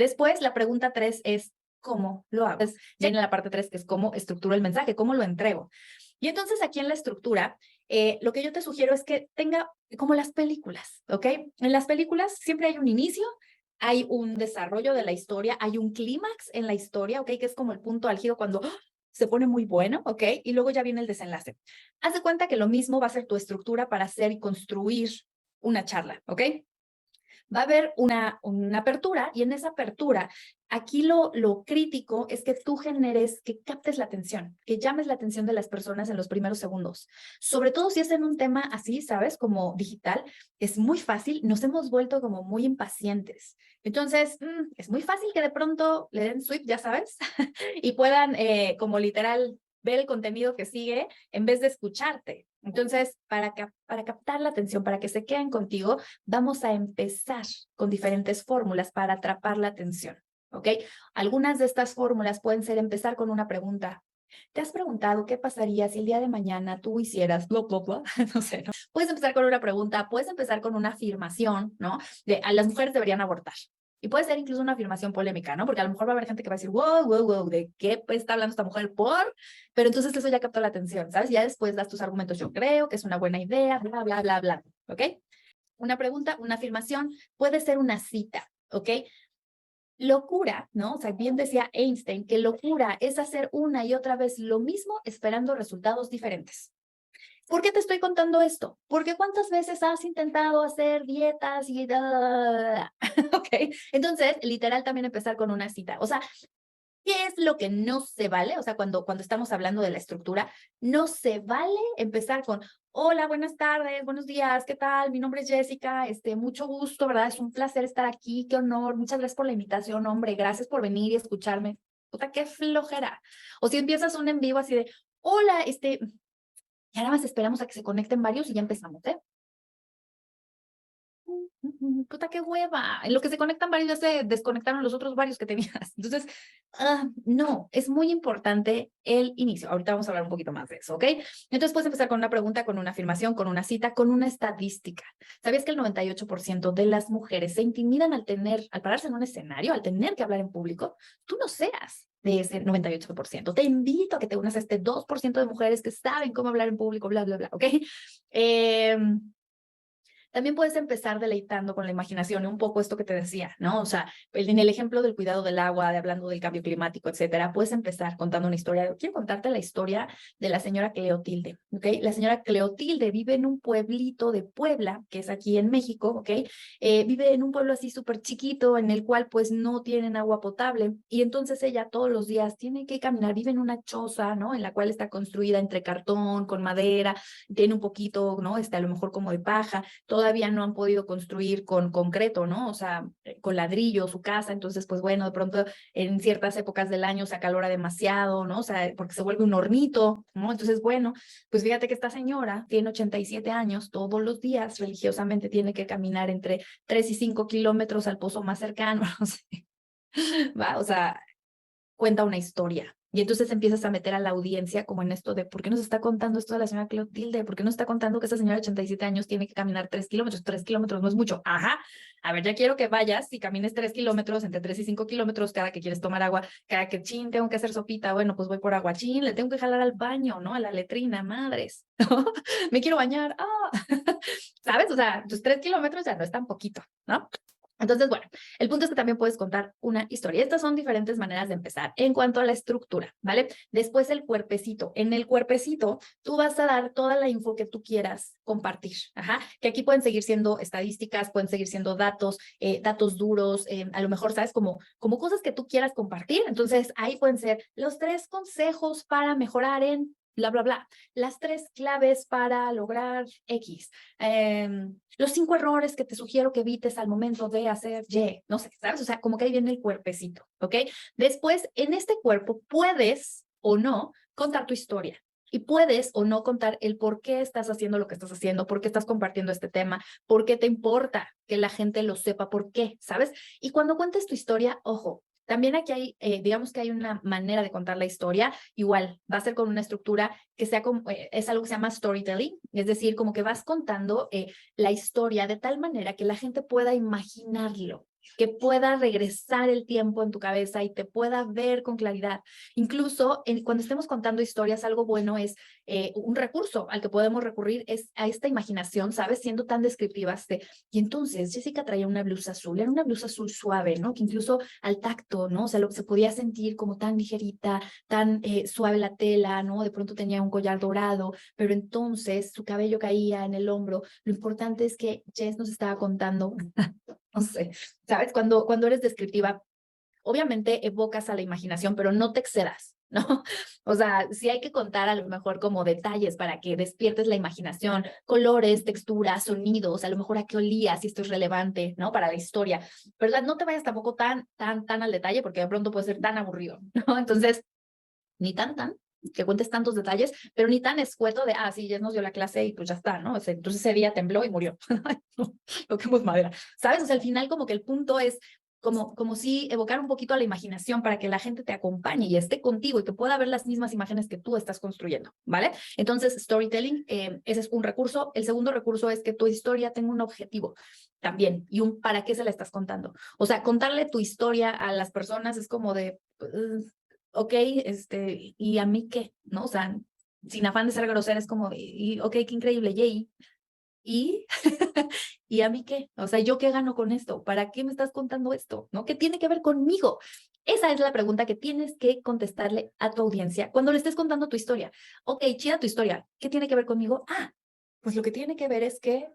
Después, la pregunta 3 es, ¿cómo lo hago? Entonces, ya viene la parte 3, que es cómo estructuro el mensaje, cómo lo entrego. Y entonces aquí en la estructura, lo que yo te sugiero es que tenga como las películas, ¿ok? En las películas siempre hay un inicio, hay un desarrollo de la historia, hay un clímax en la historia, ¿ok? Que es como el punto álgido cuando se pone muy bueno, ¿ok? Y luego ya viene el desenlace. Haz de cuenta que lo mismo va a ser tu estructura para hacer y construir una charla, ¿ok? Va a haber una apertura y en esa apertura, aquí lo crítico es que tú generes, que captes la atención, que llames la atención de las personas en los primeros segundos. Sobre todo si es en un tema así, ¿sabes? Como digital, es muy fácil, nos hemos vuelto como muy impacientes. Entonces, es muy fácil que de pronto le den sweep, ya sabes, y puedan como literal ver el contenido que sigue en vez de escucharte. Entonces, para captar la atención, para que se queden contigo, vamos a empezar con diferentes fórmulas para atrapar la atención, ¿ok? Algunas de estas fórmulas pueden ser empezar con una pregunta. ¿Te has preguntado qué pasaría si el día de mañana tú hicieras bla, bla, bla? No sé, ¿no? Puedes empezar con una pregunta, puedes empezar con una afirmación, ¿no? De a las mujeres deberían abortar. Y puede ser incluso una afirmación polémica, ¿no? Porque a lo mejor va a haber gente que va a decir, wow, wow, wow, ¿de qué está hablando esta mujer por? Pero entonces eso ya captó la atención, ¿sabes? Ya después das tus argumentos, yo creo que es una buena idea, bla, bla, bla, bla, ¿ok? Una pregunta, una afirmación, puede ser una cita, ¿ok? Locura, ¿no? O sea, bien decía Einstein que locura es hacer una y otra vez lo mismo esperando resultados diferentes. ¿Por qué te estoy contando esto? Porque cuántas veces has intentado hacer dietas y ok. Entonces, literal también empezar con una cita. O sea, ¿qué es lo que no se vale? O sea, cuando estamos hablando de la estructura, no se vale empezar con, hola, buenas tardes, buenos días, ¿qué tal? Mi nombre es Jessica, mucho gusto, ¿verdad? Es un placer estar aquí, qué honor, muchas gracias por la invitación, hombre, gracias por venir y escucharme. Puta, qué flojera. O si empiezas un en vivo así de, hola, y ahora más esperamos a que se conecten varios y ya empezamos, ¿eh? Puta, qué hueva. En lo que se conectan varios ya se desconectaron los otros varios que tenías. Entonces, no, es muy importante el inicio. Ahorita vamos a hablar un poquito más de eso, ¿ok? Entonces puedes empezar con una pregunta, con una afirmación, con una cita, con una estadística. ¿Sabías que el 98% de las mujeres se intimidan al pararse en un escenario, al tener que hablar en público? Tú no seas de ese 98%. Te invito a que te unas a este 2% de mujeres que saben cómo hablar en público, bla, bla, bla, ¿ok? Eh, También puedes empezar deleitando con la imaginación, un poco esto que te decía, ¿no? O sea, en el ejemplo del cuidado del agua, de hablando del cambio climático, etcétera, puedes empezar contando una historia. Quiero contarte la historia de la señora Cleotilde, ¿ok? La señora Cleotilde vive en un pueblito de Puebla, que es aquí en México, ¿ok? Vive en un pueblo así súper chiquito, en el cual pues no tienen agua potable, y entonces ella todos los días tiene que caminar, vive en una choza, ¿no? En la cual está construida entre cartón, con madera, tiene un poquito, ¿no? A lo mejor como de paja, todavía no han podido construir con concreto, ¿no? O sea, con ladrillo su casa, entonces, pues bueno, de pronto en ciertas épocas del año se acalora demasiado, ¿no? O sea, porque se vuelve un hornito, ¿no? Entonces, bueno, pues fíjate que esta señora tiene 87 años, todos los días religiosamente tiene que caminar entre 3 y 5 kilómetros al pozo más cercano, no sé, va, o sea, cuenta una historia. Y entonces empiezas a meter a la audiencia como en esto de ¿por qué nos está contando esto de la señora Clotilde? ¿Por qué nos está contando que esa señora de 87 años tiene que caminar 3 kilómetros? 3 kilómetros no es mucho. Ajá. A ver, ya quiero que vayas y camines 3 kilómetros, entre 3 y 5 kilómetros cada que quieres tomar agua, cada que chin, tengo que hacer sopita. Bueno, pues voy por agua, chin, le tengo que jalar al baño, ¿no? A la letrina, madres. Me quiero bañar. ¿Sabes? O sea, tus 3 kilómetros ya no es tan poquito, ¿no? Entonces, bueno, el punto es que también puedes contar una historia. Estas son diferentes maneras de empezar. En cuanto a la estructura, ¿vale? Después el cuerpecito. En el cuerpecito, tú vas a dar toda la info que tú quieras compartir. Ajá. Que aquí pueden seguir siendo estadísticas, pueden seguir siendo datos, datos duros, a lo mejor, ¿sabes? Como cosas que tú quieras compartir. Entonces, ahí pueden ser los 3 consejos para mejorar en bla, bla, bla. Las 3 claves para lograr X. Los 5 errores que te sugiero que evites al momento de hacer Y, no sé, ¿sabes? O sea, como que ahí viene el cuerpecito, ¿ok? Después, en este cuerpo puedes o no contar tu historia. Y puedes o no contar el por qué estás haciendo lo que estás haciendo, por qué estás compartiendo este tema, por qué te importa que la gente lo sepa, por qué, ¿sabes? Y cuando cuentes tu historia, ojo, también aquí hay, digamos que hay una manera de contar la historia, igual, va a ser con una estructura que sea como, es algo que se llama storytelling, es decir, como que vas contando la historia de tal manera que la gente pueda imaginarlo, que pueda regresar el tiempo en tu cabeza y te pueda ver con claridad. Incluso cuando estemos contando historias, algo bueno es un recurso al que podemos recurrir es a esta imaginación, ¿sabes? Siendo tan descriptivas y entonces Jessica traía una blusa azul, era una blusa azul suave, ¿no? Que incluso al tacto, ¿no? O sea, se podía sentir como tan ligerita, tan suave la tela, ¿no? De pronto tenía un collar dorado, pero entonces su cabello caía en el hombro. Lo importante es que Jess nos estaba contando, no sé, ¿sabes? Cuando eres descriptiva, obviamente evocas a la imaginación, pero no te excedas, ¿no? O sea, sí hay que contar a lo mejor como detalles para que despiertes la imaginación, colores, texturas, sonidos, a lo mejor a qué olías, si esto es relevante, ¿no? Para la historia, ¿verdad? No te vayas tampoco tan al detalle porque de pronto puede ser tan aburrido, ¿no? Entonces, ni tan, que cuentes tantos detalles, pero ni tan escueto de, sí, ya nos dio la clase y pues ya está, ¿no? O sea, entonces ese día tembló y murió. No, toquemos madera, ¿sabes? O sea, al final como que el punto es como si evocar un poquito a la imaginación para que la gente te acompañe y esté contigo y que pueda ver las mismas imágenes que tú estás construyendo, ¿vale? Entonces, storytelling, ese es un recurso. El segundo recurso es que tu historia tenga un objetivo también y un para qué se la estás contando. O sea, contarle tu historia a las personas es como de, ok, ¿y a mí qué? ¿No? O sea, sin afán de ser grosera, es como, ok, qué increíble, yay. ¿Y? ¿Y a mí qué? O sea, ¿yo qué gano con esto? ¿Para qué me estás contando esto? ¿No? ¿Qué tiene que ver conmigo? Esa es la pregunta que tienes que contestarle a tu audiencia cuando le estés contando tu historia. Ok, chida tu historia. ¿Qué tiene que ver conmigo? Pues lo que tiene que ver es que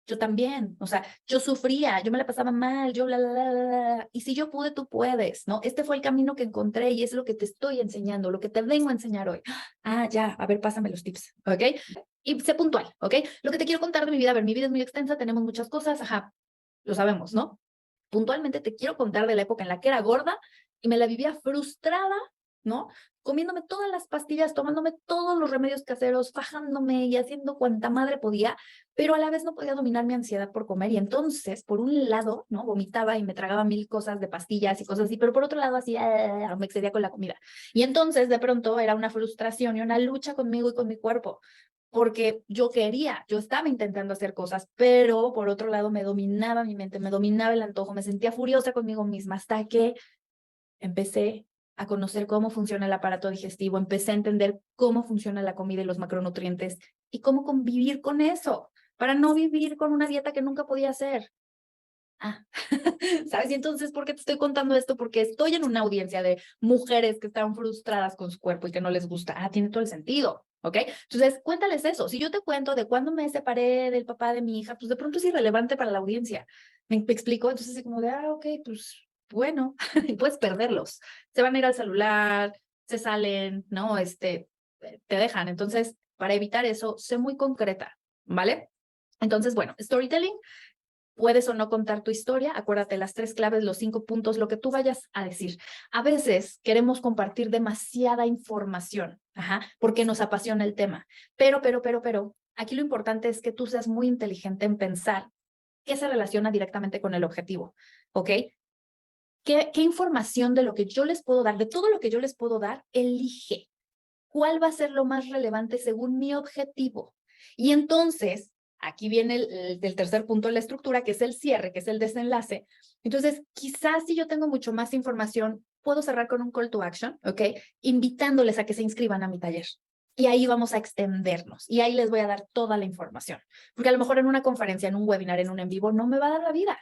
yo también, o sea, yo sufría, yo me la pasaba mal, yo y si yo pude, tú puedes, ¿no? Este fue el camino que encontré y es lo que te estoy enseñando, lo que te vengo a enseñar hoy. Ya, a ver, pásame los tips, ¿ok? Y sé puntual, ¿ok? Lo que te quiero contar de mi vida, a ver, mi vida es muy extensa, tenemos muchas cosas, lo sabemos, ¿no? Puntualmente te quiero contar de la época en la que era gorda y me la vivía frustrada, ¿no? Comiéndome todas las pastillas, tomándome todos los remedios caseros, fajándome y haciendo cuanta madre podía, pero a la vez no podía dominar mi ansiedad por comer. Y entonces, por un lado, ¿no? Vomitaba y me tragaba mil cosas de pastillas y cosas así, pero por otro lado, así, me excedía con la comida. Y entonces, de pronto, era una frustración y una lucha conmigo y con mi cuerpo porque yo estaba intentando hacer cosas, pero por otro lado me dominaba mi mente, me dominaba el antojo, me sentía furiosa conmigo misma hasta que empecé a conocer cómo funciona el aparato digestivo, empecé a entender cómo funciona la comida y los macronutrientes y cómo convivir con eso para no vivir con una dieta que nunca podía hacer. ¿Sabes? Y entonces, ¿por qué te estoy contando esto? Porque estoy en una audiencia de mujeres que están frustradas con su cuerpo y que no les gusta. Tiene todo el sentido, ¿ok? Entonces, cuéntales eso. Si yo te cuento de cuándo me separé del papá de mi hija, pues de pronto es irrelevante para la audiencia. ¿Me explico? Entonces, así como de, ok, pues bueno, y puedes perderlos. Se van a ir al celular, se salen, ¿no? Te dejan. Entonces, para evitar eso, sé muy concreta, ¿vale? Entonces, bueno, storytelling. Puedes o no contar tu historia, acuérdate las 3 claves, los 5 puntos, lo que tú vayas a decir. A veces queremos compartir demasiada información, porque nos apasiona el tema, pero, aquí lo importante es que tú seas muy inteligente en pensar qué se relaciona directamente con el objetivo, ¿ok? ¿Qué información de lo que yo les puedo dar, de todo lo que yo les puedo dar, elige cuál va a ser lo más relevante según mi objetivo? Y entonces, aquí viene el tercer punto de la estructura, que es el cierre, que es el desenlace. Entonces, quizás si yo tengo mucho más información, puedo cerrar con un call to action, ¿ok? Invitándoles a que se inscriban a mi taller. Y ahí vamos a extendernos. Y ahí les voy a dar toda la información. Porque a lo mejor en una conferencia, en un webinar, en un en vivo, no me va a dar la vida.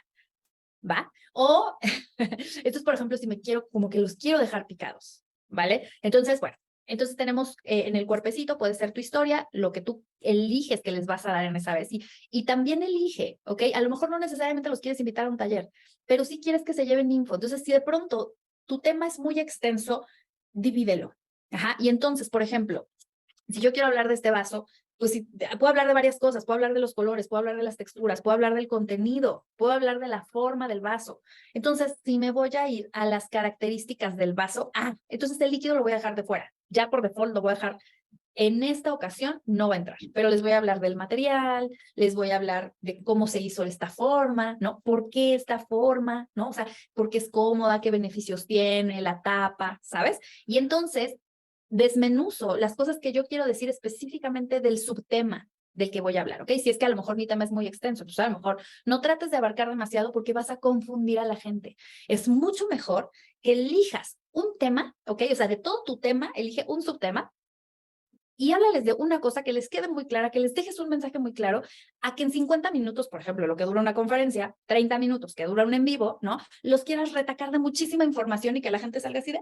¿Va? O, esto es, por ejemplo, si me quiero, como que los quiero dejar picados, ¿vale? Entonces, bueno, entonces tenemos en el cuerpecito, puede ser tu historia, lo que tú eliges que les vas a dar en esa vez. Y también elige, ¿ok? A lo mejor no necesariamente los quieres invitar a un taller, pero sí quieres que se lleven info. Entonces, si de pronto tu tema es muy extenso, divídelo. Y entonces, por ejemplo, si yo quiero hablar de este vaso, pues sí, puedo hablar de varias cosas, puedo hablar de los colores, puedo hablar de las texturas, puedo hablar del contenido, puedo hablar de la forma del vaso. Entonces, si me voy a ir a las características del vaso, entonces el líquido lo voy a dejar de fuera. Ya por default lo voy a dejar. En esta ocasión no va a entrar, pero les voy a hablar del material, les voy a hablar de cómo se hizo esta forma, ¿no? ¿Por qué esta forma? ¿No? O sea, ¿por qué es cómoda? ¿Qué beneficios tiene? La tapa, ¿sabes? Y entonces desmenuzo las cosas que yo quiero decir específicamente del subtema, del que voy a hablar, ¿ok? Si es que a lo mejor mi tema es muy extenso, entonces a lo mejor no trates de abarcar demasiado porque vas a confundir a la gente. Es mucho mejor que elijas un tema, ¿ok? O sea, de todo tu tema, elige un subtema y háblales de una cosa que les quede muy clara, que les dejes un mensaje muy claro, a que en 50 minutos, por ejemplo, lo que dura una conferencia, 30 minutos que dura un en vivo, ¿no? Los quieras retacar de muchísima información y que la gente salga así de,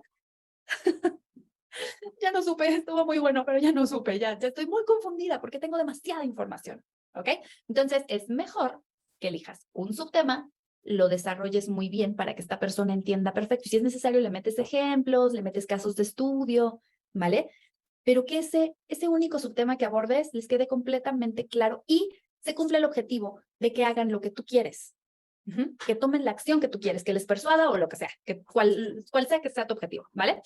ya no supe, estuvo muy bueno, pero ya no supe, ya estoy muy confundida porque tengo demasiada información, ¿ok? Entonces, es mejor que elijas un subtema, lo desarrolles muy bien para que esta persona entienda perfecto. Y si es necesario, le metes ejemplos, le metes casos de estudio, ¿vale? Pero que ese único subtema que abordes les quede completamente claro y se cumpla el objetivo de que hagan lo que tú quieres, que tomen la acción que tú quieres, que les persuada o lo que sea, cual sea que sea tu objetivo, ¿vale?